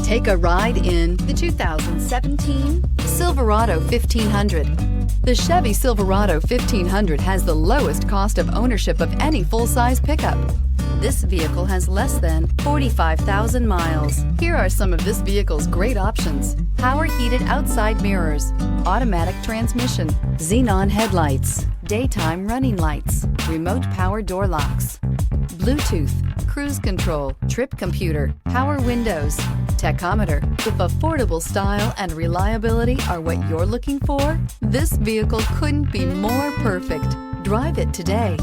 Take a ride in the 2017 Silverado 1500. The Chevy Silverado 1500 has the lowest cost of ownership of any full-size pickup. This vehicle has less than 45,000 miles. Here are some of this vehicle's great options: power heated outside mirrors, automatic transmission, xenon headlights, daytime running lights, remote power door locks, Bluetooth, cruise control, trip computer, power windows, tachometer. If affordable style and reliability are what you're looking for, this vehicle couldn't be more perfect. Drive it today.